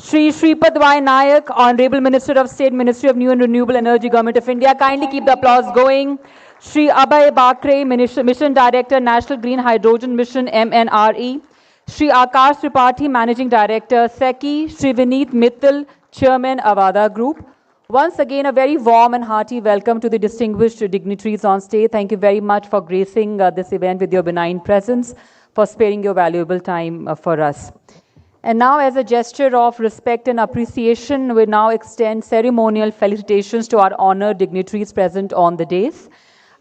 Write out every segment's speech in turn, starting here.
Shri Shripad Y. Nayak, Honorable Minister of State, Ministry of New and Renewable Energy, Government of India. Kindly keep the applause going. Shri Abhay Bakre, Mission Director, National Green Hydrogen Mission, MNRE. Shri Akash Tripathi, Managing Director, SECI. Shri Vineet Mittal, Chairman, Avada Group. Once again, a very warm and hearty welcome to the distinguished dignitaries on stage. Thank you very much for gracing this event with your benign presence, for sparing your valuable time for us. And now, as a gesture of respect and appreciation, we now extend ceremonial felicitations to our honored dignitaries present on the dais.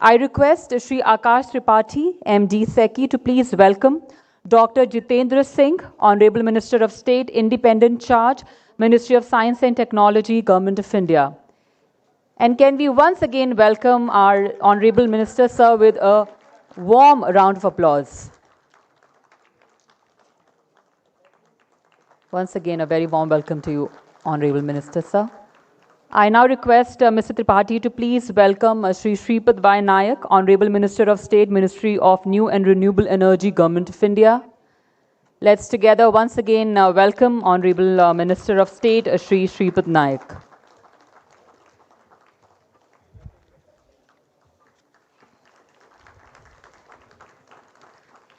I request Shri Akash Tripathi, MD SECI, to please welcome Dr. Jitendra Singh, Honorable Minister of State, Independent Charge, Ministry of Science and Technology, Government of India. And can we once again welcome our Honorable Minister, sir, with a warm round of applause. Once again, a very warm welcome to you, Honorable Minister, sir. I now request Mr. Tripathi to please welcome Shri Shripad Y. Nayak, Honorable Minister of State, Ministry of New and Renewable Energy, Government of India. Let's together once again welcome Honorable Minister of State, Shri Shripad Nayak.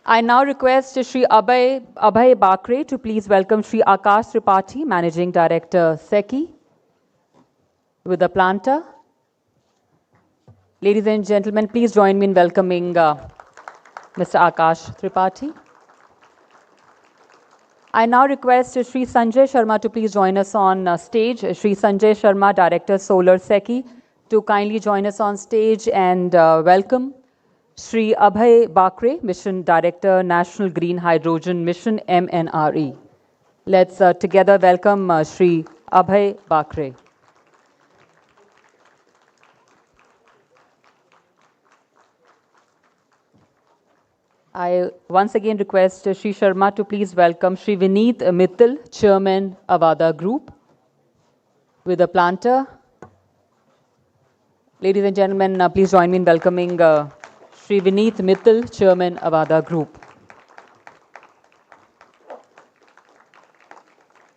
I now request Shri Abhay Bakre to please welcome Shri Akash Tripathi, Managing Director, SECI, with the planter. Ladies and gentlemen, please join me in welcoming Mr. Akash Tripathi. I now request Shri Sanjay Sharma to please join us on stage. Shri Sanjay Sharma, Director, Solar, SECI, to kindly join us on stage and welcome Shri Abhay Bakre, Mission Director, National Green Hydrogen Mission, MNRE. Let's together welcome Shri Abhay Bakre. I once again request Shri Sharma to please welcome Shri Vineet Mittal, Chairman, Avada Group, with a planter. Ladies and gentlemen, please join me in welcoming Shri Vineet Mittal, Chairman, Avada Group.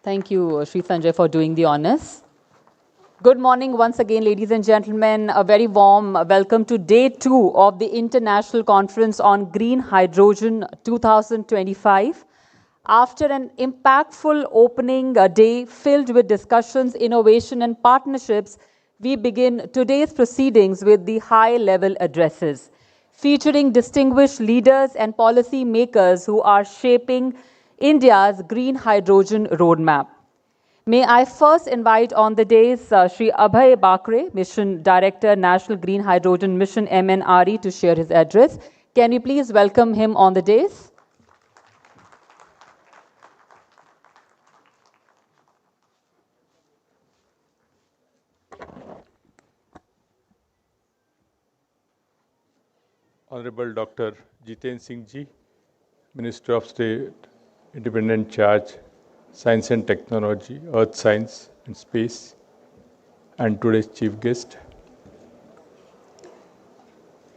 Thank you, Shri Sanjay, for doing the honors. Good morning once again, ladies and gentlemen. A very warm welcome to Day 2 of the International Conference on Green Hydrogen 2025. After an impactful opening day filled with discussions, innovation, and partnerships, we begin today's proceedings with the high-level addresses, featuring distinguished leaders and policy makers who are shaping India's green hydrogen roadmap. May I first invite on the dais Shri Abhay Bakre, Mission Director, National Green Hydrogen Mission, MNRE, to share his address. Can you please welcome him on the dais? Honorable Dr. Jitendra Singh Ji, Minister of State, Independent Charge, Science and Technology, Earth Science and Space, and today's chief guest,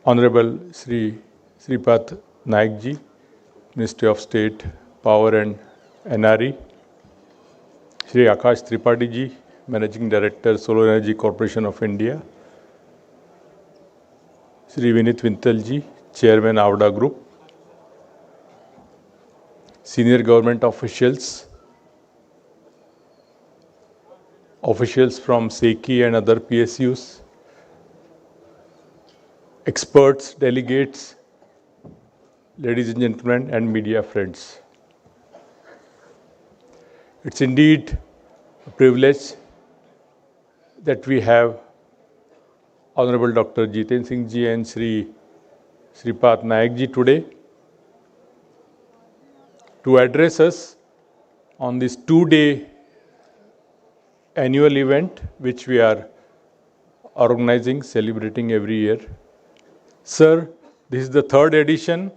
Honorable Shri Shripad Nayak Ji, Ministry of State, Power and NRE, Shri Akash Tripathi Ji, Managing Director, Solar Energy Corporation of India, Shri Vineet Mittal Ji, Chairman, Avada Group, senior government officials from SECI and other PSUs, experts, delegates, ladies and gentlemen, and media friends. It's indeed a privilege that we have Honorable Dr. Jitendra Singh Ji and Shri Shripad Nayak Ji today to address us on this two-day annual event which we are organizing, celebrating every year. Sir, this is the third edition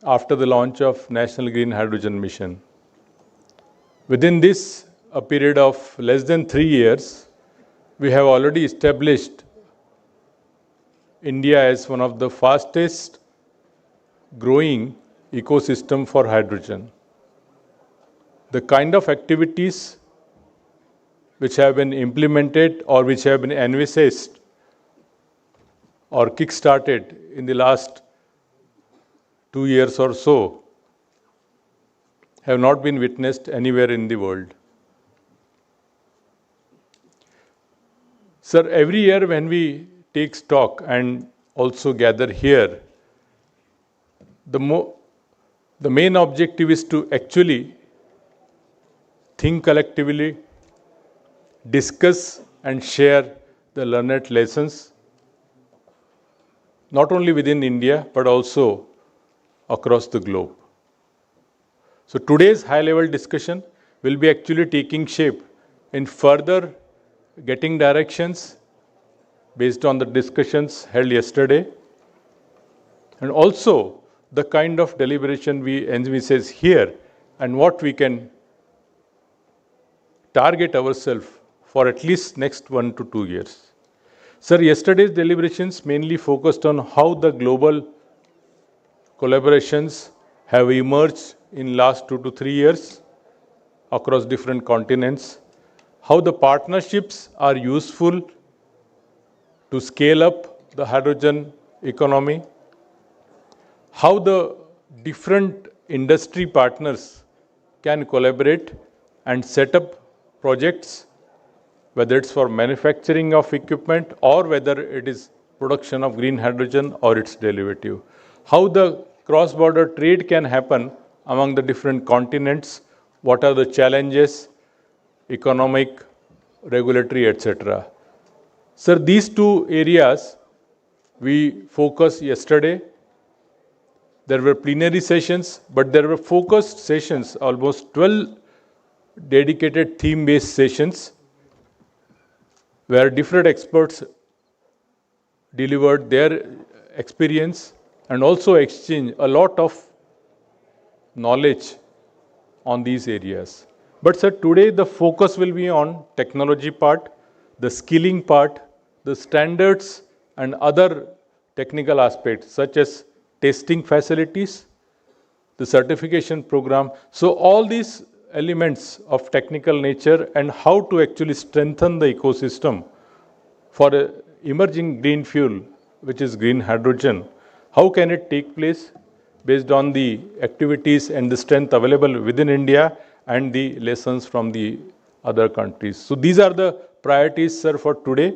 after the launch of National Green Hydrogen Mission. Within this, a period of less than 3 years, we have already established India as one of the fastest growing ecosystem for hydrogen. the kind of activities which have been implemented or which have been envisaged or kick-started in the last 2 years or so have not been witnessed anywhere in the world. Sir, every year when we take stock and also gather here, the main objective is to actually think collectively, discuss and share the learned lessons, not only within India, but also across the globe. So today's high-level discussion will be actually taking shape in further getting directions based on the discussions held yesterday, and also the kind of deliberation we envisage here and what we can target ourselves for at least next 1 to 2 years. Sir, yesterday's deliberations mainly focused on how the global collaborations have emerged in last 2 to 3 years across different continents, how the partnerships are useful to scale up the hydrogen economy, how the different industry partners can collaborate and set up projects, whether it's for manufacturing of equipment or whether it is production of green hydrogen or its derivative, how the cross-border trade can happen among the different continents, what are the challenges, economic, regulatory, etc. Sir, these two areas we focused yesterday. There were plenary sessions, but there were focused sessions, almost 12 dedicated theme-based sessions, where different experts delivered their experience and also exchanged a lot of knowledge on these areas. But sir, today the focus will be on technology part, the skilling part, the standards and other technical aspects such as testing facilities, the certification program. So all these elements of technical nature and how to actually strengthen the ecosystem for an emerging green fuel, which is green hydrogen. How can it take place based on the activities and the strength available within India and the lessons from the other countries. So these are the priorities, sir, for today.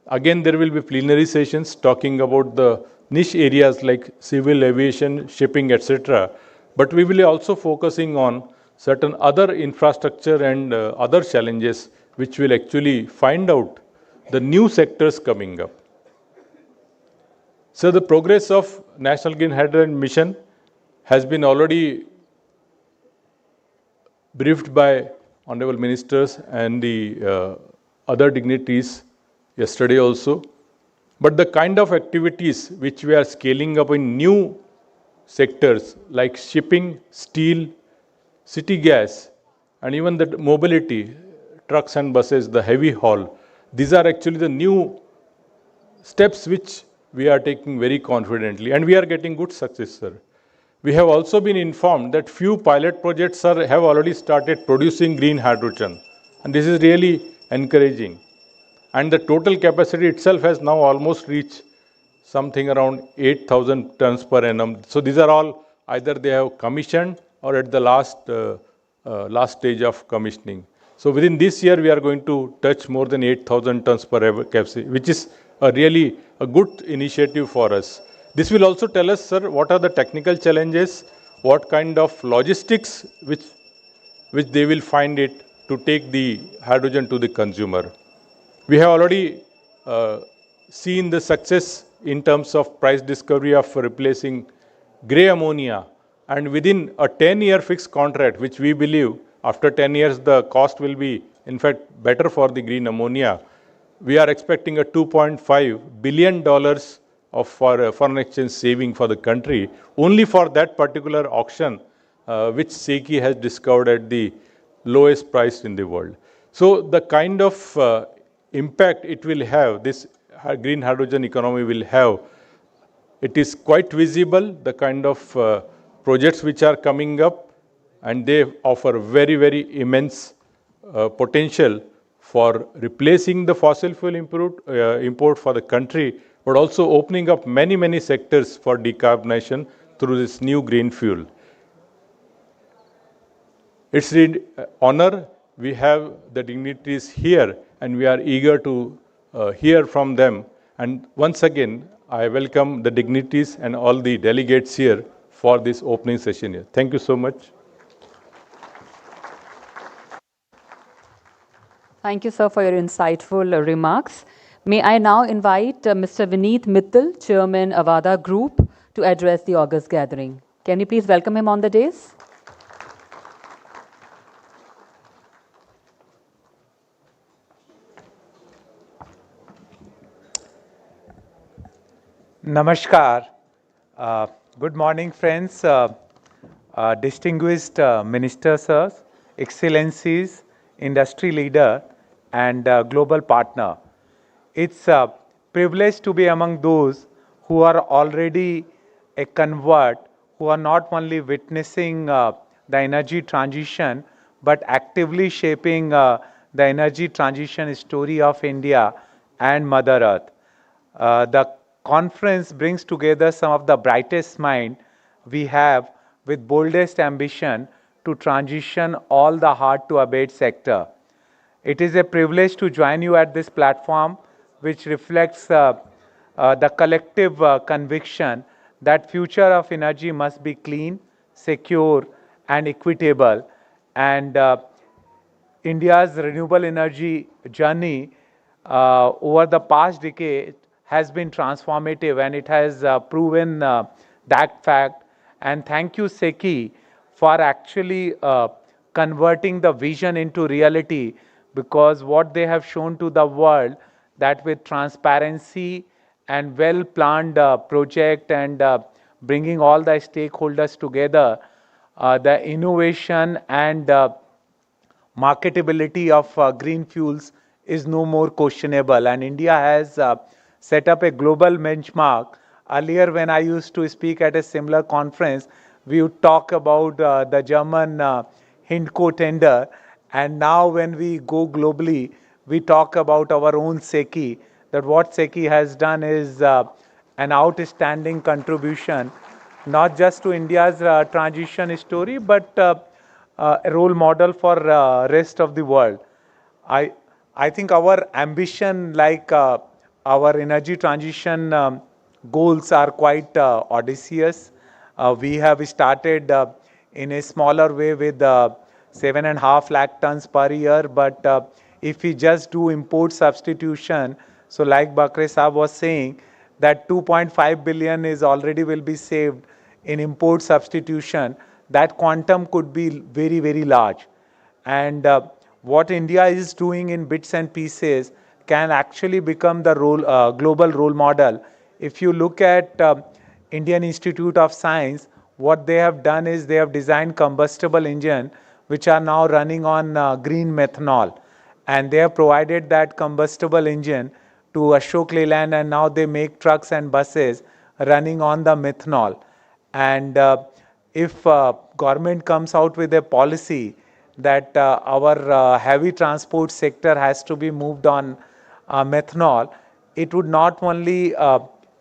Again, there will be plenary sessions talking about the niche areas like civil aviation, shipping, etc. But we will also focusing on certain other infrastructure and other challenges which will actually find out the new sectors coming up. So the progress of National Green Hydrogen Mission has been already briefed by Honorable Ministers and the other dignitaries yesterday also. But the kind of activities which we are scaling up in new sectors like shipping, steel, city gas, and even the mobility, trucks and buses, the heavy haul, these are actually the new steps which we are taking very confidently, and we are getting good success, sir. We have also been informed that few pilot projects have already started producing green hydrogen, and this is really encouraging. And the total capacity itself has now almost reached something around 8,000 tons per annum. So these are all either they have commissioned or at the last stage of commissioning. So within this year, we are going to touch more than 8,000 tons per annum capacity, which is really a good initiative for us. This will also tell us, sir, what are the technical challenges, what kind of logistics which they will find it to take the hydrogen to the consumer. We have already seen the success in terms of price discovery of replacing grey ammonia, and within a 10-year fixed contract, which we believe after 10 years the cost will be in fact better for the green ammonia, we are expecting a $2.5 billion of foreign exchange saving for the country, only for that particular auction, which SECI has discovered at the lowest price in the world. So the kind of impact it will have, this green hydrogen economy will have, it is quite visible, the kind of projects which are coming up, and they offer very, very immense potential for replacing the fossil fuel import for the country, but also opening up many, many sectors for decarbonization through this new green fuel. It's an honor we have the dignitaries here, and we are eager to hear from them. And once again, I welcome the dignitaries and all the delegates here for this opening session here. Thank you so much. Thank you, sir, for your insightful remarks. May I now invite Mr. Vineet Mittal, Chairman, Avada Group, to address the August gathering. Can you please welcome him on the dais? Namaskar. Good morning, friends, distinguished ministers, sirs, excellencies, industry leader, and global partner. It's a privilege to be among those who are already a convert, who are not only witnessing the energy transition, but actively shaping the energy transition story of India and Mother Earth. The conference brings together some of the brightest minds we have with boldest ambition to transition all the hard-to-abate sector. It is a privilege to join you at this platform, which reflects the collective conviction that future of energy must be clean, secure, and equitable. And India's renewable energy journey over the past decade has been transformative, and it has proven that fact. And thank you, SECI, for actually converting the vision into reality, because what they have shown to the world, that with transparency and well-planned project and bringing all the stakeholders together, the innovation and marketability of green fuels is no more questionable. And India has set up a global benchmark. Earlier, when I used to speak at a similar conference, we would talk about the German Hindco tender. And now when we go globally, we talk about our own SECI, that what SECI has done is an outstanding contribution, not just to India's transition story, but a role model for rest of the world. I think our ambition, like our energy transition goals, are quite audacious. We have started in a smaller way with 7.5 lakh tons per year, but if we just do import substitution, so like Bakre Saab was saying, that 2.5 billion is already will be saved in import substitution. That quantum could be very, very large. And what India is doing in bits and pieces can actually become the global role model. If you look at Indian Institute of Science, what they have done is they have designed combustible engine which are now running on green methanol. And they have provided that combustible engine to Ashok Leyland, and now they make trucks and buses running on the methanol. And if government comes out with a policy that our heavy transport sector has to be moved on methanol, it would not only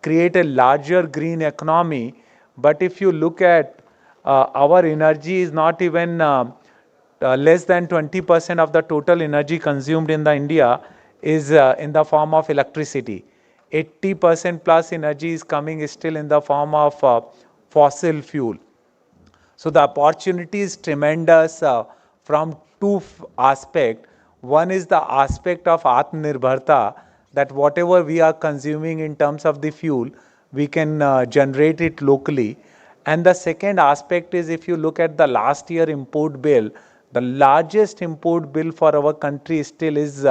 create a larger green economy, but if you look at our energy is not even less than 20% of the total energy consumed in the India is in the form of electricity. 80% plus energy is coming still in the form of fossil fuel. So the opportunity is tremendous from two aspects. One is the aspect of Atmanirbharta, that whatever we are consuming in terms of the fuel, we can generate it locally. And the second aspect is, if you look at the last year import bill, the largest import bill for our country still is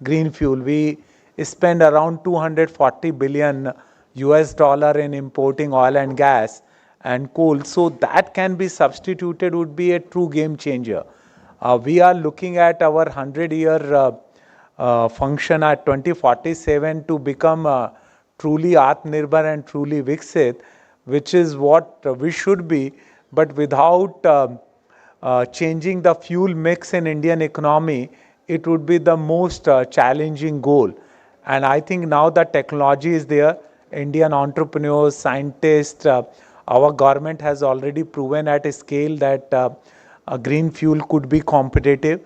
green fuel. We spend around 240 billion US dollar in importing oil and gas and coal. So that can be substituted, would be a true game changer. We are looking at our 100-year function at 2047 to become truly Atmanirbhar and truly Viksit, which is what we should be, but without changing the fuel mix in Indian economy, it would be the most challenging goal. And I think now the technology is there. Indian entrepreneurs, scientists, our government has already proven at a scale that a green fuel could be competitive.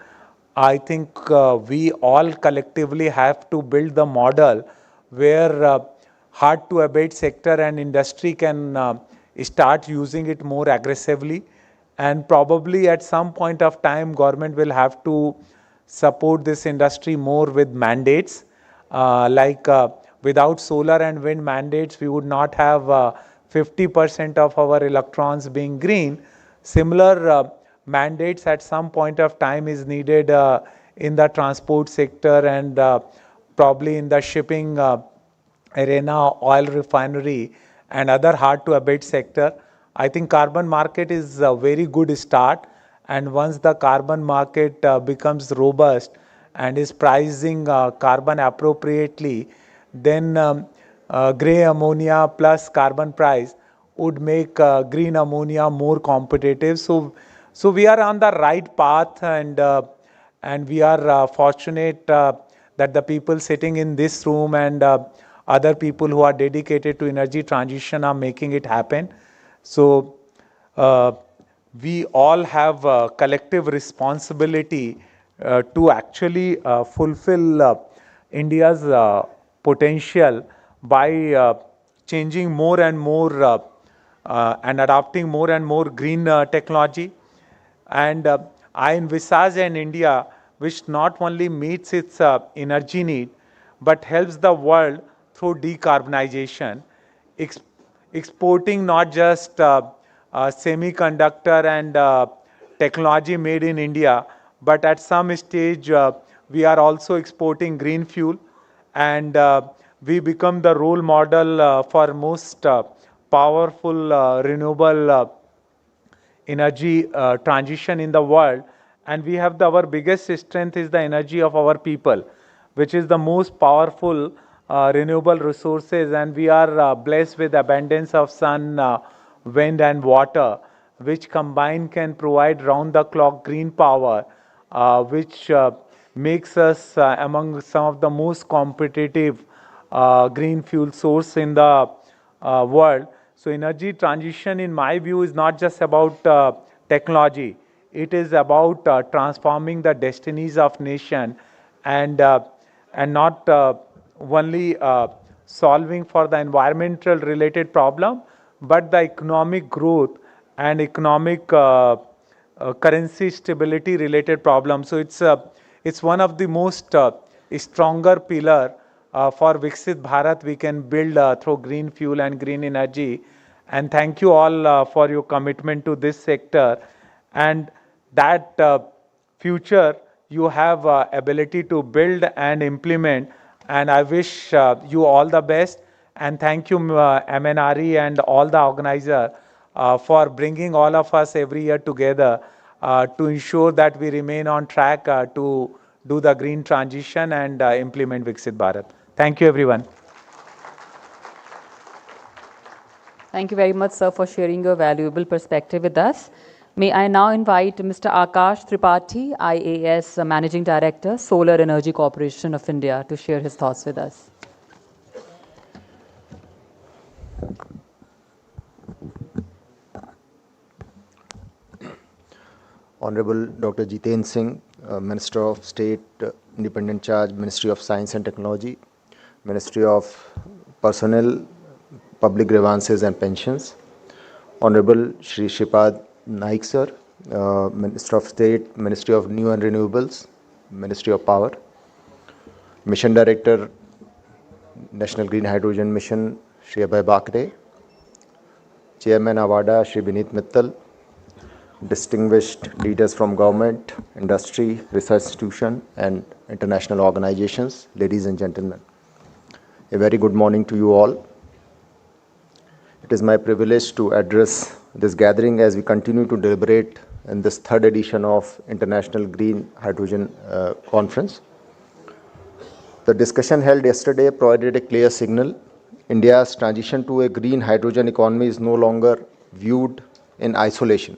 I think we all collectively have to build the model where hard to abate sector and industry can start using it more aggressively. And probably at some point of time, government will have to support this industry more with mandates. Without solar and wind mandates, we would not have 50% of our electrons being green. Similar mandates at some point of time is needed in the transport sector and probably in the shipping arena, oil refinery and other hard to abate sector. I think carbon market is a very good start, and once the carbon market becomes robust and is pricing carbon appropriately, then grey ammonia plus carbon price would make green ammonia more competitive. So we are on the right path, and we are fortunate that the people sitting in this room and other people who are dedicated to energy transition are making it happen. So we all have a collective responsibility to actually fulfill India's potential by changing more and more and adopting more and more green technology. And I envisage an India which not only meets its energy need, but helps the world through decarbonization, exporting not just semiconductor and technology made in India, but at some stage we are also exporting green fuel, and we become the role model for most powerful renewable energy transition in the world. And we have our biggest strength is the energy of our people, which is the most powerful renewable resources, and we are blessed with abundance of sun, wind and water, which combined can provide round the clock green power, which makes us among some of the most competitive green fuel source in the world. So energy transition in my view is not just about technology, it is about transforming the destinies of nation, and not only solving for the environmental related problem, but the economic growth and economic currency stability related problem. So it's one of the most stronger pillar for Viksit Bharat we can build through green fuel and green energy. And thank you all for your commitment to this sector, and that future you have ability to build and implement. And I wish you all the best, and thank you MNRE and all the organizer for bringing all of us every year together to ensure that we remain on track to do the green transition and implement Viksit Bharat. Thank you everyone. Thank you very much, sir, for sharing your valuable perspective with us. May I now invite Mr. Akash Tripathi, IAS Managing Director, Solar Energy Corporation of India, to share his thoughts with us. Honorable Dr. Jiten Singh, Minister of State, Independent Charge, Ministry of Science and Technology, Ministry of Personnel, Public Grievances and Pensions. Honorable Shri Shripad Naik Sir, Minister of State, Ministry of New and Renewables, Ministry of Power. Mission Director, National Green Hydrogen Mission, Shri Abhay Bakre. Chairman Awada, Shri Vineet Mittal. Distinguished leaders from government, industry, research institution and international organizations, ladies and gentlemen. A very good morning to you all. It is my privilege to address this gathering as we continue to deliberate in this third edition of International Green Hydrogen Conference. The discussion held yesterday provided a clear signal. India's transition to a green hydrogen economy is no longer viewed in isolation,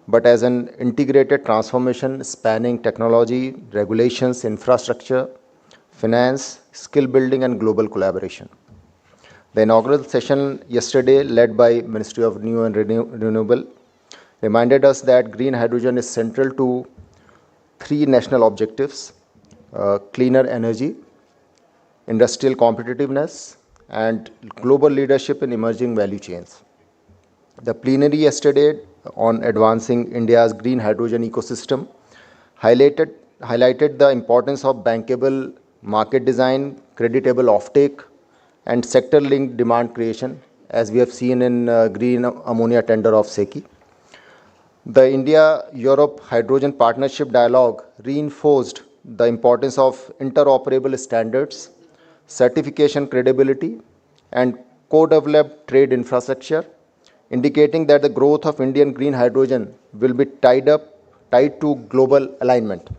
but as an integrated transformation spanning technology, regulations, infrastructure, finance, skill building, and global collaboration. The inaugural session yesterday, led by Ministry of New and Renewable, reminded us that green hydrogen is central to three national objectives: cleaner energy, industrial competitiveness, and global leadership in emerging value chains. The plenary yesterday on advancing India's green hydrogen ecosystem highlighted the importance of bankable market design, creditable offtake, and sector-linked demand creation, as we have seen in green ammonia tender of SECI. The India-Europe Hydrogen Partnership Dialogue reinforced the importance of interoperable standards, certification credibility, and co-developed trade infrastructure, indicating that the growth of Indian green hydrogen will be tied to global alignment.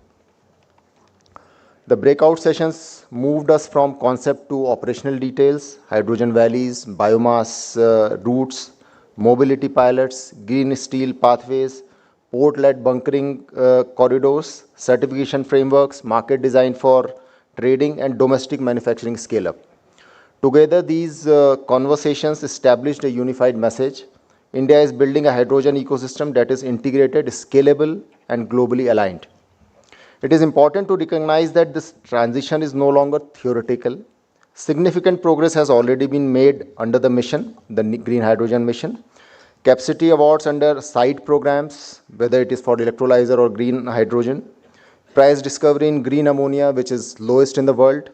The breakout sessions moved us from concept to operational details: hydrogen valleys, biomass routes, mobility pilots, green steel pathways, port-led bunkering corridors, certification frameworks, market design for trading, and domestic manufacturing scale-up. Together, these conversations established a unified message: India is building a hydrogen ecosystem that is integrated, scalable, and globally aligned. It is important to recognize that this transition is no longer theoretical. Significant progress has already been made under the mission, the Green Hydrogen Mission. Capacity awards under side programs, whether it is for electrolyzer or green hydrogen, price discovery in green ammonia, which is lowest in the world,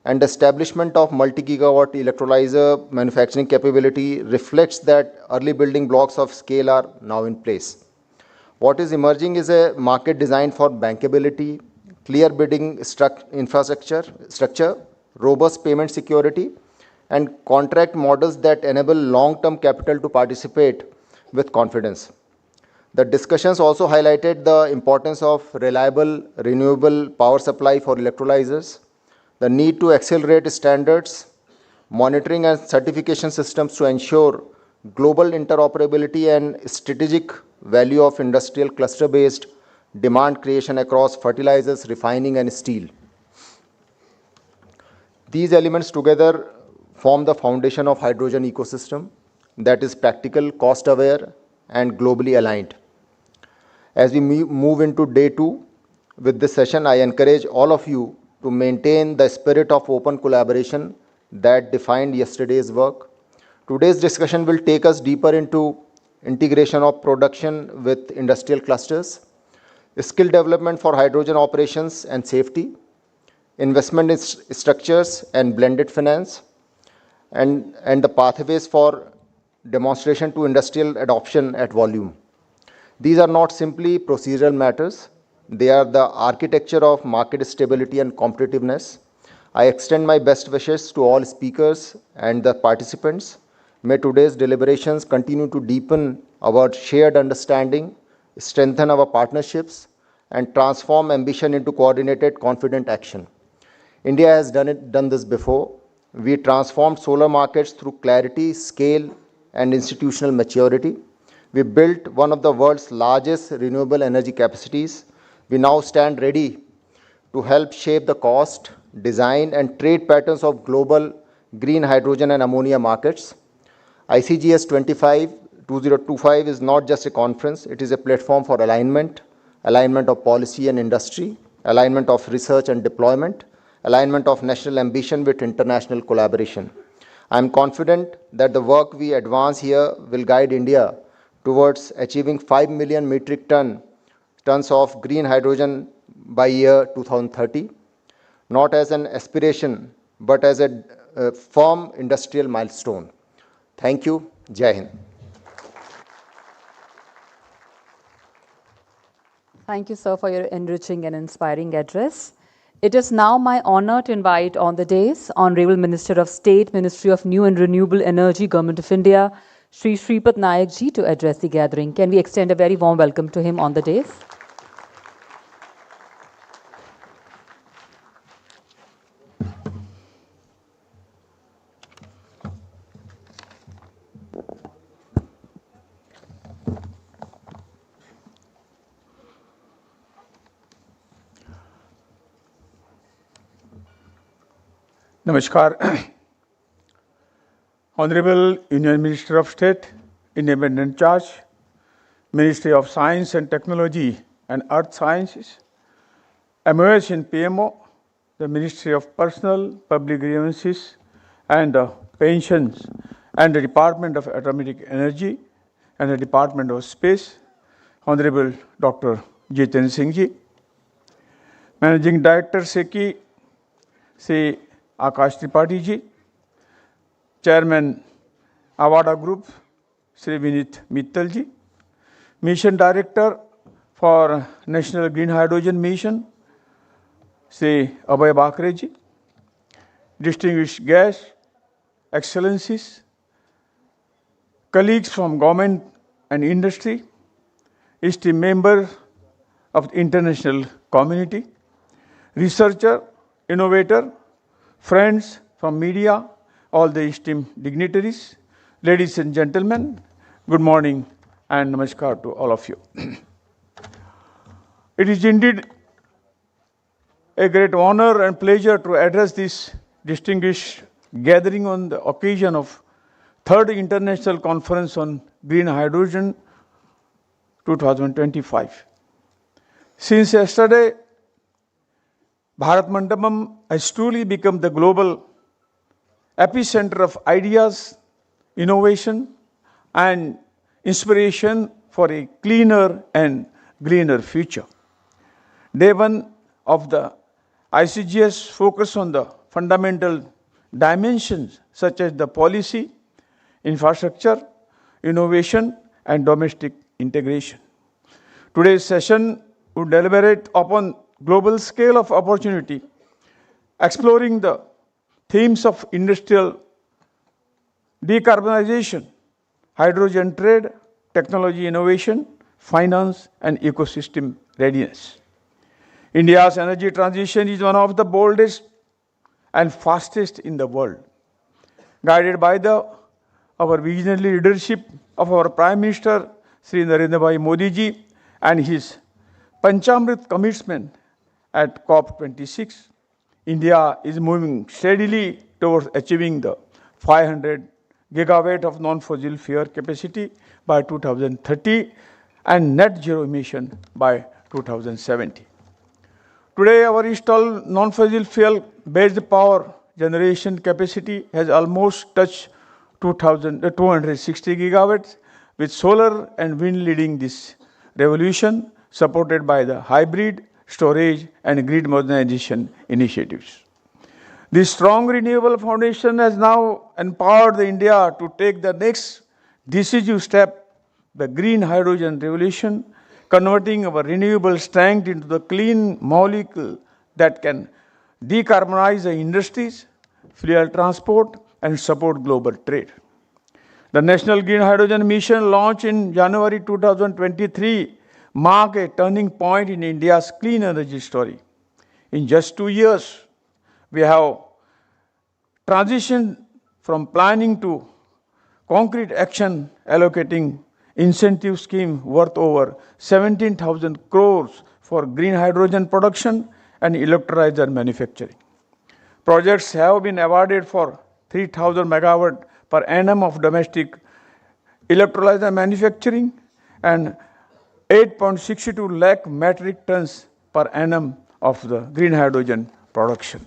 and establishment of multi-gigawatt electrolyzer manufacturing capability reflects that early building blocks of scale are now in place. What is emerging is a market designed for bankability, clear bidding infrastructure, robust payment security, and contract models that enable long-term capital to participate with confidence. The discussions also highlighted the importance of reliable, renewable power supply for electrolyzers, the need to accelerate standards, monitoring and certification systems to ensure global interoperability, and strategic value of industrial cluster-based demand creation across fertilizers, refining, and steel. These elements together form the foundation of hydrogen ecosystem that is practical, cost-aware, and globally aligned. As we move into day 2 with this session, I encourage all of you to maintain the spirit of open collaboration that defined yesterday's work. Today's discussion will take us deeper into integration of production with industrial clusters, skill development for hydrogen operations and safety, investment in structures and blended finance, and the pathways for demonstration to industrial adoption at volume. These are not simply procedural matters. They are the architecture of market stability and competitiveness. I extend my best wishes to all speakers and the participants. May today's deliberations continue to deepen our shared understanding, strengthen our partnerships, and transform ambition into coordinated, confident action. India has done this before. We transformed solar markets through clarity, scale, and institutional maturity. We built one of the world's largest renewable energy capacities. We now stand ready to help shape the cost, design, and trade patterns of global green hydrogen and ammonia markets. ICGH 2025 is not just a conference, it is a platform for alignment of policy and industry, alignment of research and deployment, alignment of national ambition with international collaboration. I am confident that the work we advance here will guide India towards achieving 5 million metric tons of green hydrogen by year 2030, not as an aspiration, but as a firm industrial milestone. Thank you. Jai Hind. Thank you, sir, for your enriching and inspiring address. It is now my honor to invite on the dais Honorable Minister of State, Ministry of New and Renewable Energy, Government of India, Shri Sripath Nayak ji, to address the gathering. Can we extend a very warm welcome to him on the dais? Namaskar. Honorable Union Minister of State, Independent Charge, Ministry of Science and Technology and Earth Sciences, MOS in PMO, the Ministry of Personal, Public Grievances and Pensions, and the Department of Atomic Energy and the Department of Space, Honorable Dr. Jiten Singh Ji, Managing Director SECI, Sri Akash Tripathi Ji, Chairman Avada Group, Sri Vinit Mittal Ji, Mission Director for National Green Hydrogen Mission, Sri Abhay Bakre Ji, distinguished guests, excellencies, colleagues from government and industry, esteemed members of the international community, researcher, innovator, friends from media, all the esteemed dignitaries, ladies and gentlemen, good morning and namaskar to all of you. It is indeed a great honor and pleasure to address this distinguished gathering on the occasion of Third International Conference on Green Hydrogen 2025. Since yesterday, Bharat Mandapam has truly become the global epicenter of ideas, innovation, and inspiration for a cleaner and greener future. Day one of the ICGH focus on the fundamental dimensions such as the policy, infrastructure, innovation, and domestic integration. Today's session would deliberate upon global scale of opportunity, exploring the themes of industrial decarbonization, hydrogen trade, technology innovation, finance, and ecosystem readiness. India's energy transition is one of the boldest and fastest in the world. Guided by our visionary leadership of our Prime Minister, Sri Narendra Bhai Modi ji, and his Panchamrit commitment at COP26, India is moving steadily towards achieving the 500 gigawatt of non-fossil fuel capacity by 2030 and net zero emission by 2070. Today, our installed non-fossil fuel-based power generation capacity has almost touched 260 gigawatts, with solar and wind leading this revolution, supported by the hybrid, storage, and grid modernization initiatives. This strong renewable foundation has now empowered India to take the next decisive step, the green hydrogen revolution, converting our renewable strength into the clean molecule that can decarbonize the industries, fuel transport, and support global trade. The National Green Hydrogen Mission, launched in January 2023, marked a turning point in India's clean energy story. In just 2 years, we have transitioned from planning to concrete action, allocating incentive scheme worth over 17,000 crores for green hydrogen production and electrolyzer manufacturing. Projects have been awarded for 3,000 megawatt per annum of domestic electrolyzer manufacturing and 8.62 lakh metric tons per annum of the green hydrogen production.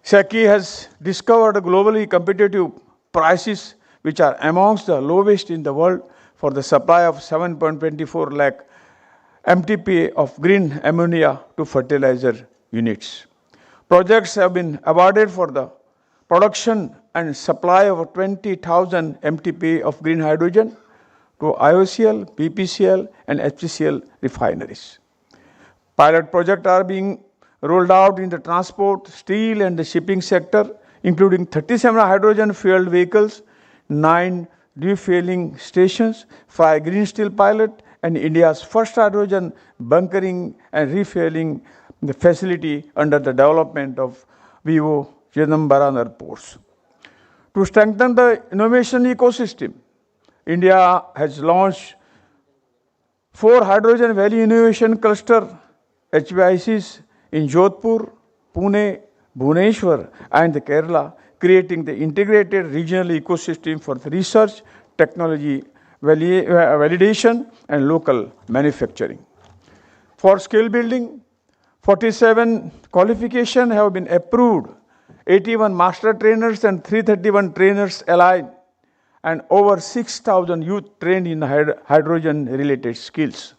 SECI has discovered globally competitive prices which are amongst the lowest in the world for the supply of 7.24 lakh MTPA of green ammonia to fertilizer units. Projects have been awarded for the production and supply of 20,000 MTPA of green hydrogen to IOCL, BPCL, and HPCL refineries. Pilot projects are being rolled out in the transport, steel, and the shipping sector, including 37 hydrogen-fueled vehicles, 9 refueling stations, 5 green steel pilot, and India's first hydrogen bunkering and refueling facility under the development of Vivo Chidambaram ports. To strengthen the innovation ecosystem, India has launched 4 Hydrogen Valley Innovation Cluster HVICs in Jodhpur, Pune, Bhubaneswar, and Kerala, creating the integrated regional ecosystem for the research, technology, validation, and local manufacturing. For skill building, 47 qualifications have been approved, 81 master trainers and 331 trainers aligned, and over 6,000 youth trained in hydrogen-related skills.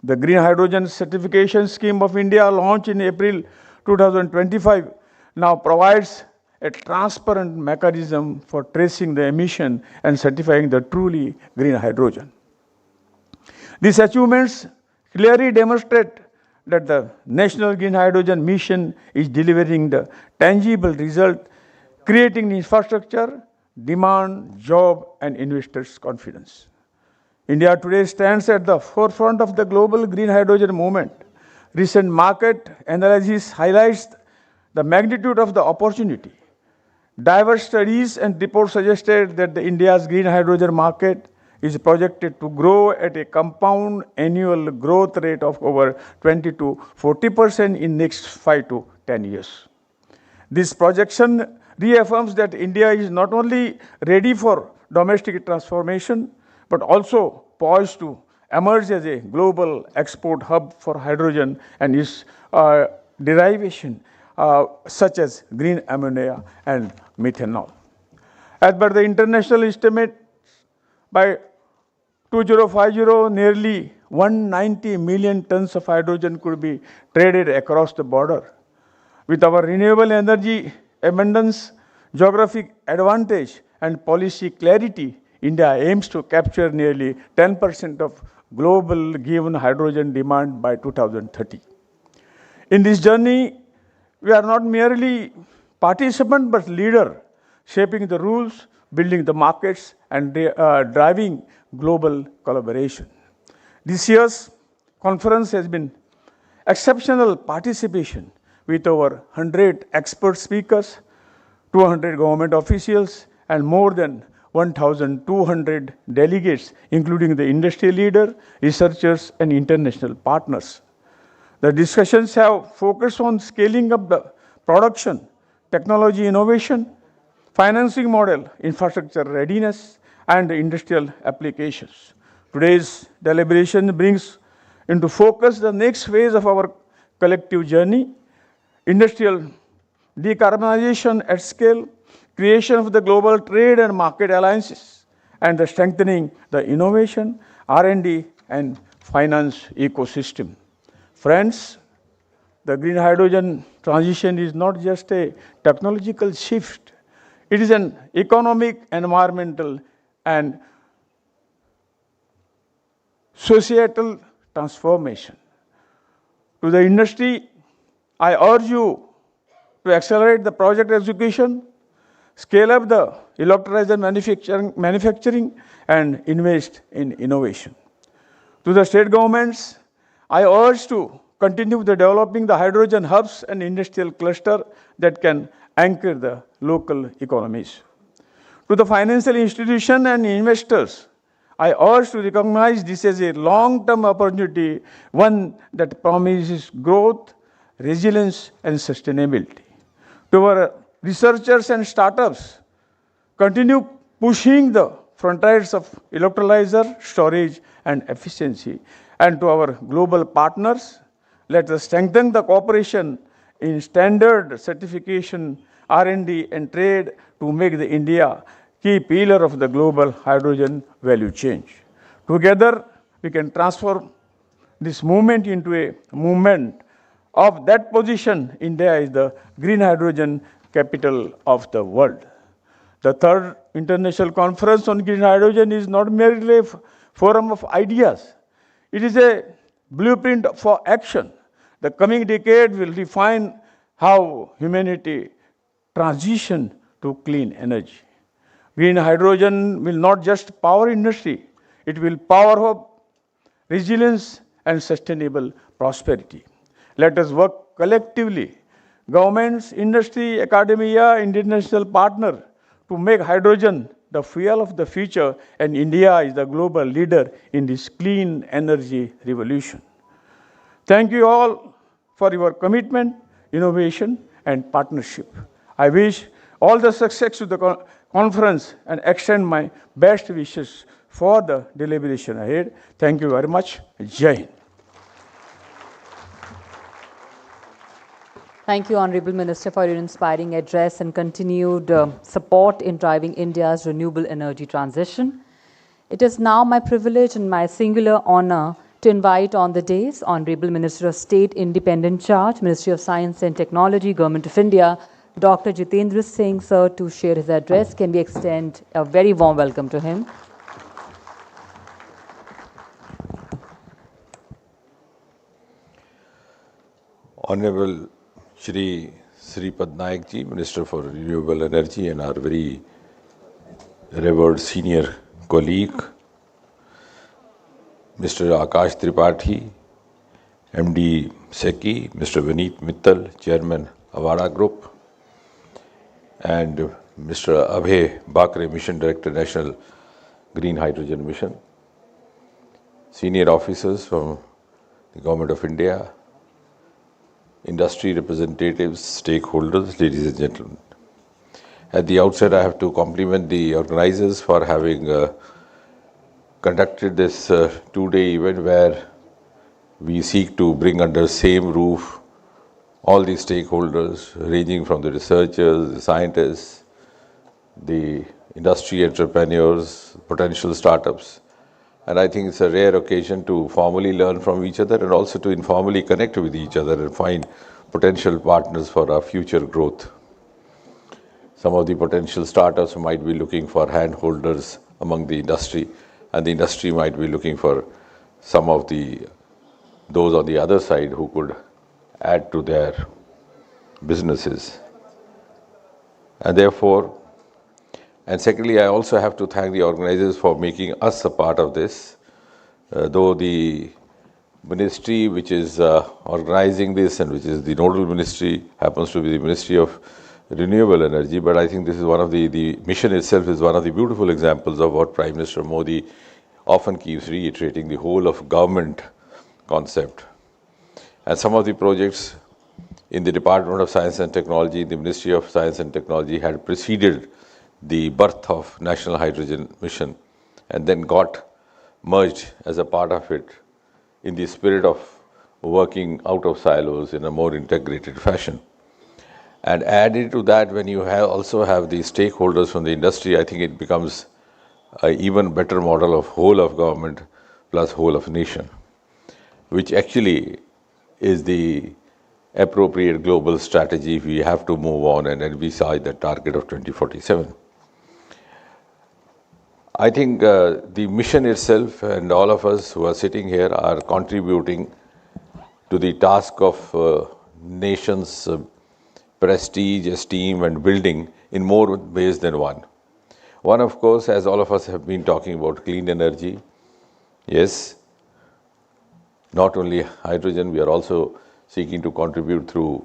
The Green Hydrogen Certification Scheme of India, launched in April 2025, now provides a transparent mechanism for tracing the emission and certifying the truly green hydrogen. These achievements clearly demonstrate that the National Green Hydrogen Mission is delivering the tangible result, creating infrastructure, demand, job, and investors' confidence. India today stands at the forefront of the global green hydrogen movement. Recent market analysis highlights the magnitude of the opportunity. Diverse studies and reports suggested that India's green hydrogen market is projected to grow at a compound annual growth rate of over 20 to 40% in next 5 to 10 years. This projection reaffirms that India is not only ready for domestic transformation, but also poised to emerge as a global export hub for hydrogen and its derivation, such as green ammonia and methanol. As per the international estimate, by 2050, nearly 190 million tons of hydrogen could be traded across the border. With our renewable energy abundance, geographic advantage, and policy clarity, India aims to capture nearly 10% of global given hydrogen demand by 2030. In this journey, we are not merely participant but leader, shaping the rules, building the markets, and driving global collaboration. This year's conference has been exceptional participation with over 100 expert speakers, 200 government officials, and more than 1,200 delegates, including the industry leader, researchers, and international partners. The discussions have focused on scaling up the production, technology innovation, financing model, infrastructure readiness, and industrial applications. Today's deliberation brings into focus the next phase of our collective journey: industrial decarbonization at scale, creation of the global trade and market alliances, and the strengthening the innovation, R&D, and finance ecosystem. Friends, the green hydrogen transition is not just a technological shift. It is an economic, environmental, and societal transformation. To the industry, I urge you to accelerate the project execution, scale up the electrolyzer manufacturing, and invest in innovation. To the state governments, I urge to continue developing the hydrogen hubs and industrial cluster that can anchor the local economies. To the financial institutions and investors, I urge to recognize this as a long-term opportunity, one that promises growth, resilience, and sustainability. To our researchers and startups, continue pushing the frontiers of electrolyzer, storage, and efficiency. And to our global partners, let us strengthen the cooperation in standard certification, R&D, and trade to make the India key pillar of the global hydrogen value chain. Together, we can transform this movement into a movement of that position. India is the green hydrogen capital of the world. The third international conference on green hydrogen is not merely a forum of ideas. It is a blueprint for action. The coming decade will define how humanity transitions to clean energy. Green hydrogen will not just power industry, it will power hope, resilience, and sustainable prosperity. Let us work collectively, governments, industry, academia, international partners, to make hydrogen the fuel of the future, and India is the global leader in this clean energy revolution. Thank you all for your commitment, innovation, and partnership. I wish all the success to the conference and extend my best wishes for the deliberation ahead. Thank you very much. Jai Hind. Thank you, Honorable Minister, for your inspiring address and continued support in driving India's renewable energy transition. It is now my privilege and my singular honor to invite on the dais Honorable Minister of State, Independent Charge, Ministry of Science and Technology, Government of India, Dr. Jitendra Singh, sir, to share his address. Can we extend a very warm welcome to him? Honorable Shri Sripad Naik ji, Minister for Renewable Energy, and our very revered senior colleague, Mr. Akash Tripathi, MD Seki, Mr. Vineet Mittal, Chairman BHARAT Group, and Mr. Abhay Bakre, Mission Director, National Green Hydrogen Mission, senior officers from the Government of India, industry representatives, stakeholders, ladies and gentlemen. At the outset, I have to compliment the organizers for having conducted this two-day event where we seek to bring under same roof all the stakeholders, ranging from the researchers, the scientists, the industry entrepreneurs, potential startups. And I think it's a rare occasion to formally learn from each other and also to informally connect with each other and find potential partners for our future growth. Some of the potential startups might be looking for handholders among the industry, and the industry might be looking for some of those on the other side who could add to their businesses. And therefore, and secondly, I also have to thank the organizers for making us a part of this. Though the ministry which is organizing this and which is the nodal ministry happens to be the Ministry of Renewable Energy, but I think this is one of the mission itself is one of the beautiful examples of what Prime Minister Modi often keeps reiterating, the whole of government concept. And some of the projects in the Department of Science and Technology, the Ministry of Science and Technology had preceded the birth of National Hydrogen Mission and then got merged as a part of it in the spirit of working out of silos in a more integrated fashion. And added to that, when you also have the stakeholders from the industry, I think it becomes an even better model of whole of government plus whole of nation, which actually is the appropriate global strategy if we have to move on and envisage the target of 2047. I think the mission itself and all of us who are sitting here are contributing to the task of nation's prestige, esteem and building in more ways than one. One, of course, as all of us have been talking about, clean energy. Yes, not only hydrogen, we are also seeking to contribute through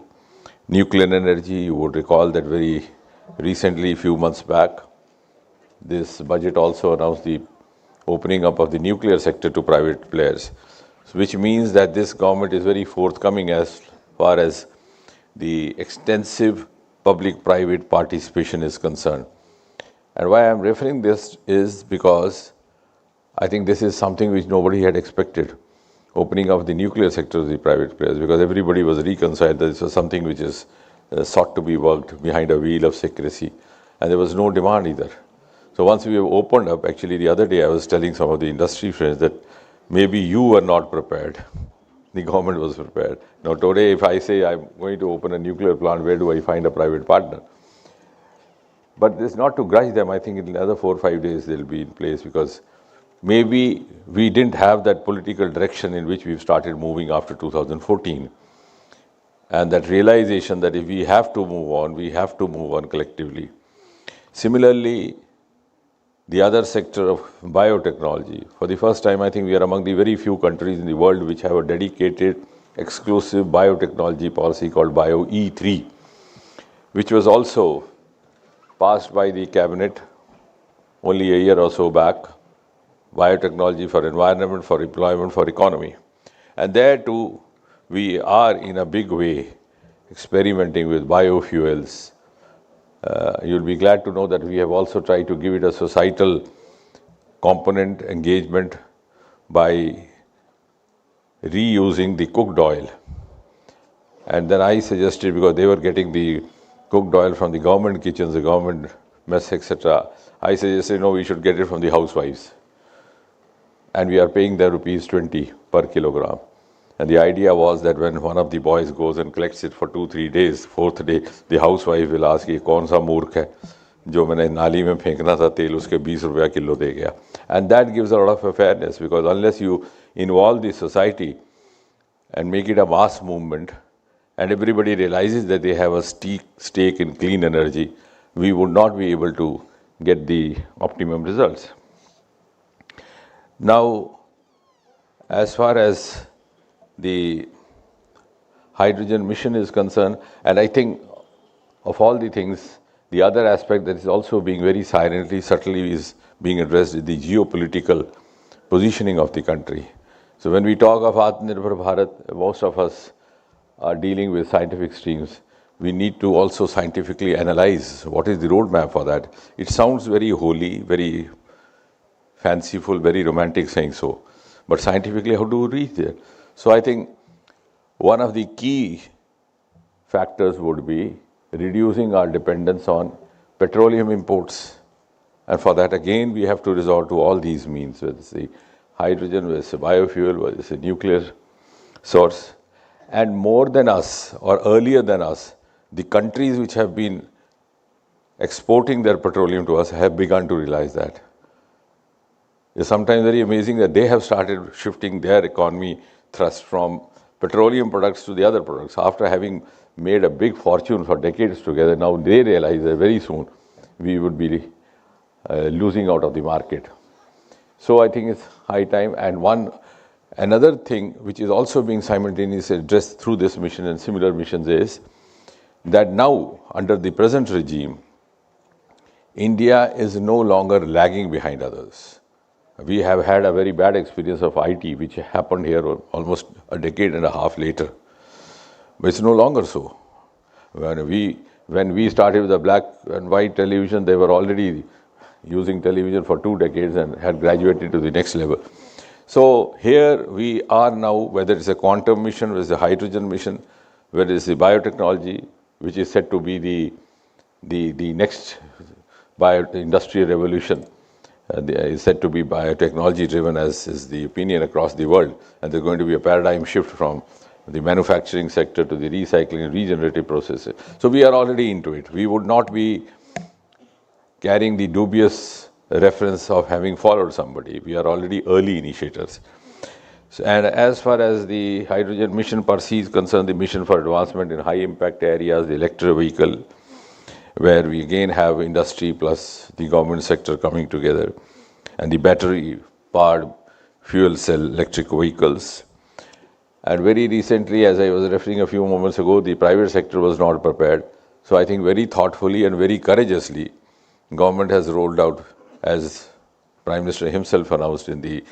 nuclear energy. You would recall that very recently, a few months back, this budget also announced the opening up of the nuclear sector to private players, which means that this government is very forthcoming as far as the extensive public-private participation is concerned. And why I am referring this is because I think this is something which nobody had expected, opening up the nuclear sector to the private players, because everybody was reconciled that this was something which is sought to be worked behind a veil of secrecy, and there was no demand either. So once we have opened up, actually the other day I was telling some of the industry friends that maybe you were not prepared. The government was prepared. Now today if I say I'm going to open a nuclear plant, where do I find a private partner? But it's not to grudge them. I think in another 4 or 5 days they'll be in place, because maybe we didn't have that political direction in which we've started moving after 2014. And that realization that if we have to move on, we have to move on collectively. Similarly, the other sector of biotechnology. For the first time, I think we are among the very few countries in the world which have a dedicated, exclusive biotechnology policy called BioE3, which was also passed by the cabinet only a year or so back. Biotechnology for environment, for employment, for economy. And there too, we are in a big way experimenting with biofuels. You'll be glad to know that we have also tried to give it a societal component engagement by reusing the cooked oil. And then I suggested, because they were getting the cooked oil from the government kitchens, the government mess, etc., I suggested, no, we should get it from the housewives. And we are paying them ₹20 per kilogram. And the idea was that when one of the boys goes and collects it for 2-3 days, fourth day, the housewife will ask, ये कौन सा मूर्ख है जो मैंने नाली में फेंकना था तेल उसके 20 रुपया किलो दे गया. And that gives a lot of fairness, because unless you involve the society and make it a mass movement, and everybody realizes that they have a stake in clean energy, we would not be able to get the optimum results. Now, as far as the hydrogen mission is concerned, and I think of all the things, the other aspect that is also being very silently, subtly is being addressed is the geopolitical positioning of the country. So when we talk of Atmanirbhar Bharat, most of us are dealing with scientific streams. We need to also scientifically analyze what is the roadmap for that. It sounds very holy, very fanciful, very romantic saying so. But scientifically, how do we reach there? So I think one of the key factors would be reducing our dependence on petroleum imports. And for that, again, we have to resort to all these means, whether it's the hydrogen, whether it's a biofuel, whether it's a nuclear source. And more than us, or earlier than us, the countries which have been exporting their petroleum to us have begun to realize that. It's sometimes very amazing that they have started shifting their economy thrust from petroleum products to the other products. After having made a big fortune for decades together, now they realize that very soon we would be losing out of the market. So I think it's high time. And another thing which is also being simultaneously addressed through this mission and similar missions is that now, under the present regime, India is no longer lagging behind others. We have had a very bad experience of IT, which happened here almost a decade and a half later. But it's no longer so. When we started with the black and white television, they were already using television for 2 decades and had graduated to the next level. So here we are now, whether it's a quantum mission, whether it's a hydrogen mission, whether it's the biotechnology, which is said to be the next industrial revolution, is said to be biotechnology driven, as is the opinion across the world. And there's going to be a paradigm shift from the manufacturing sector to the recycling and regenerative processes. So we are already into it. We would not be carrying the dubious reference of having followed somebody. We are already early initiators. So, and as far as the hydrogen mission per se is concerned, the mission for advancement in high impact areas, the electric vehicle, where we again have industry plus the government sector coming together, and the battery powered fuel cell electric vehicles. And very recently, as I was referring a few moments ago, the private sector was not prepared. So I think very thoughtfully and very courageously, government has rolled out, as Prime Minister himself announced in the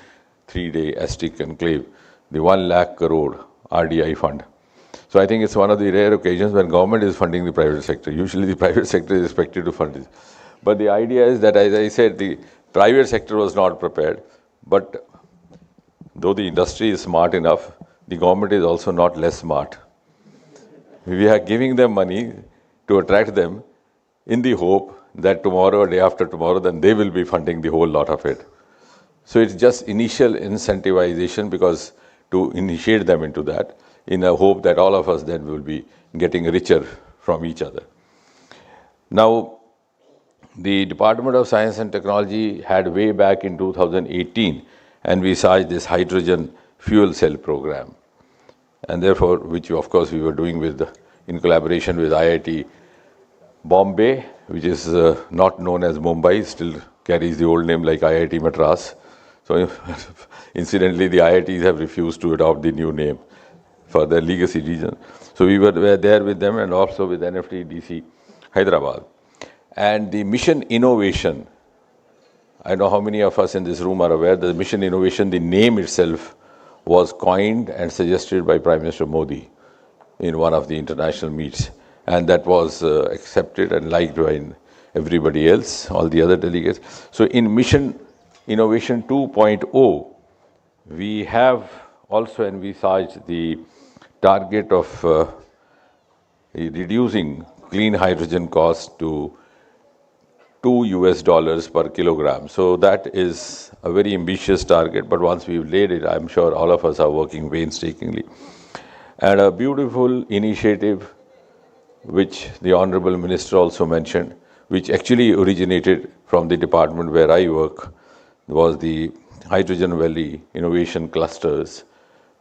3-day ASTIC conclave, the 1 lakh crore RDI fund. So I think it's one of the rare occasions when government is funding the private sector. Usually the private sector is expected to fund it. But the idea is that, as I said, the private sector was not prepared. But though the industry is smart enough, the government is also not less smart. We are giving them money to attract them in the hope that tomorrow or day after tomorrow, then they will be funding the whole lot of it. So it's just initial incentivization, because to initiate them into that, in a hope that all of us then will be getting richer from each other. Now, the Department of Science and Technology had way back in 2018 envisaged this hydrogen fuel cell program, and therefore, which of course we were doing in collaboration with IIT Bombay, which is not known as Mumbai, still carries the old name like IIT Madras. So incidentally, the IITs have refused to adopt the new name for their legacy region. So we were there with them, and also with NFTDC Hyderabad. And the mission innovation, I know how many of us in this room are aware that the mission innovation, the name itself was coined and suggested by Prime Minister Modi. in one of the international meets. And that was accepted and liked by everybody else, all the other delegates. So in Mission Innovation 2.0, we have also envisaged the target of reducing clean hydrogen cost to $2 per kilogram. So that is a very ambitious target, but once we've laid it, I'm sure all of us are working painstakingly. And a beautiful initiative, which the Honorable Minister also mentioned, which actually originated from the department where I work, was the Hydrogen Valley Innovation Clusters,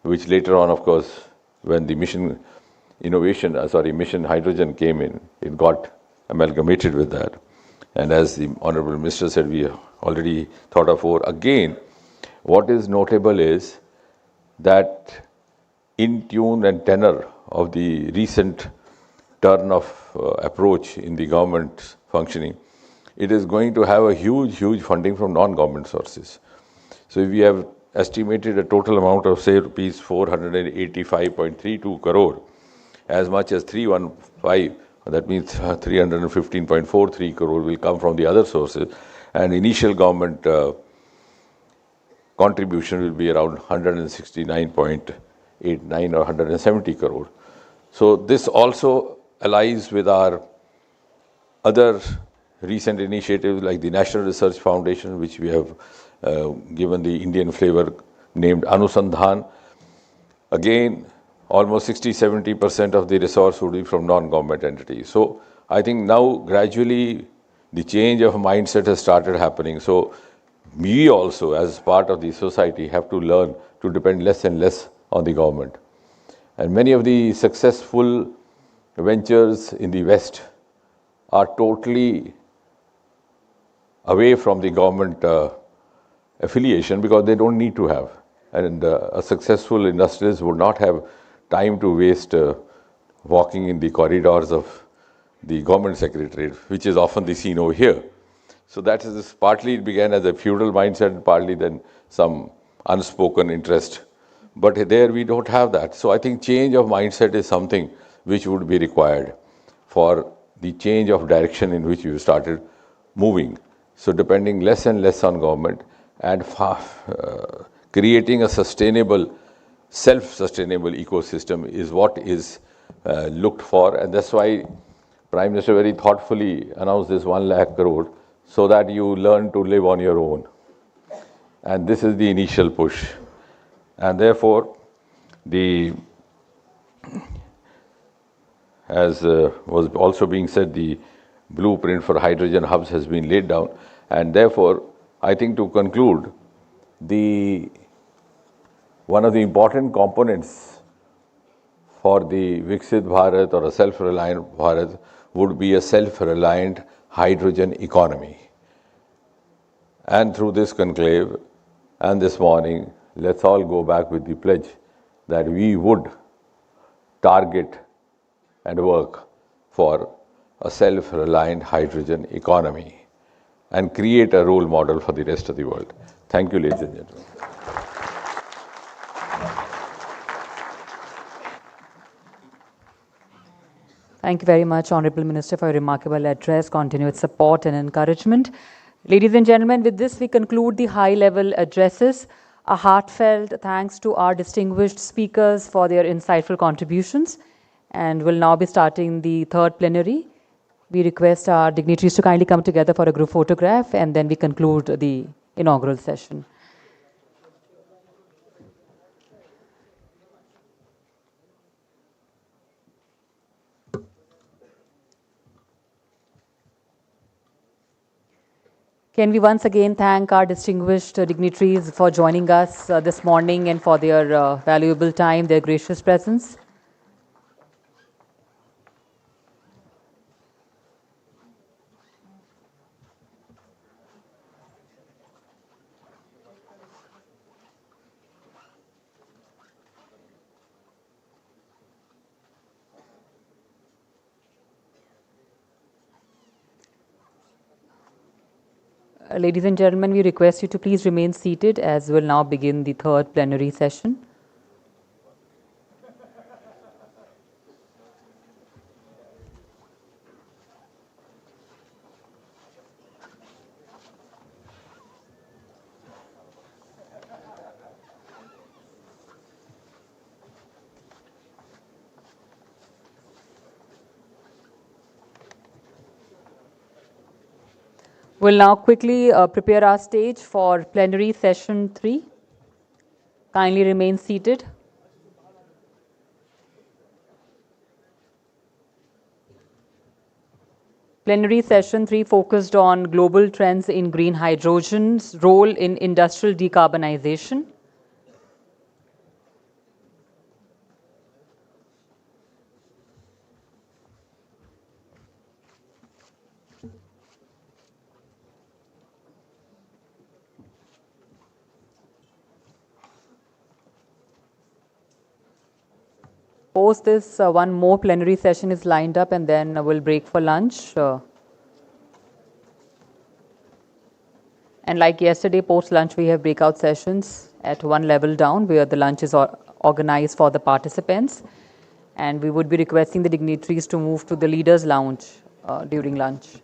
which later on, of course, when the Mission Hydrogen came in, it got amalgamated with that. And as the Honorable Minister said, we already thought of more. Again, what is notable is that in tune and tenor of the recent turn of approach in the government functioning, it is going to have a huge funding from non-government sources. So we have estimated a total amount of, say, rupees 485.32 crore, as much as 315, that means 315.43 crore will come from the other sources, and initial government contribution will be around 169.89 or 170 crore. So this also allies with our other recent initiatives like the National Research Foundation, which we have given the Indian flavor named Anusandhan. Again, almost 60-70% of the resource would be from non-government entities. So I think now gradually the change of mindset has started happening. So we also, as part of the society, have to learn to depend less and less on the government. And many of the successful ventures in the West are totally away from the government affiliation because they don't need to have. And a successful industrialist would not have time to waste walking in the corridors of the government secretariat, which is often the scene over here. So that is partly it began as a feudal mindset, partly then some unspoken interest. But there we don't have that. So I think change of mindset is something which would be required for the change of direction in which you started moving. So depending less and less on government and creating a sustainable, self-sustainable ecosystem is what is looked for. And that's why Prime Minister very thoughtfully announced this 1 lakh crore so that you learn to live on your own. And this is the initial push. And therefore, as was also being said, the blueprint for hydrogen hubs has been laid down. And therefore, I think to conclude, one of the important components for the Viksit Bharat or a self-reliant Bharat would be a self-reliant hydrogen economy. And through this conclave and this morning, let's all go back with the pledge that we would target and work for a self-reliant hydrogen economy and create a role model for the rest of the world. Thank you, ladies and gentlemen. Thank you very much, Honorable Minister, for your remarkable address, continued support and encouragement. Ladies and gentlemen, with this we conclude the high-level addresses. A heartfelt thanks to our distinguished speakers for their insightful contributions. And we'll now be starting the third plenary. We request our dignitaries to kindly come together for a group photograph, and then we conclude the inaugural session. Can we once again thank our distinguished dignitaries for joining us this morning and for their valuable time, their gracious presence. Ladies and gentlemen, we request you to please remain seated as we'll now begin the third plenary session. We'll now quickly prepare our stage for plenary session 3. Kindly remain seated. Plenary session 3 focused on global trends in green hydrogen's role in industrial decarbonization. Post this, one more plenary session is lined up, and then we'll break for lunch. And like yesterday, post lunch, we have breakout sessions at one level down where the lunch is organized for the participants. And we would be requesting the dignitaries to move to the leaders' lounge during lunch.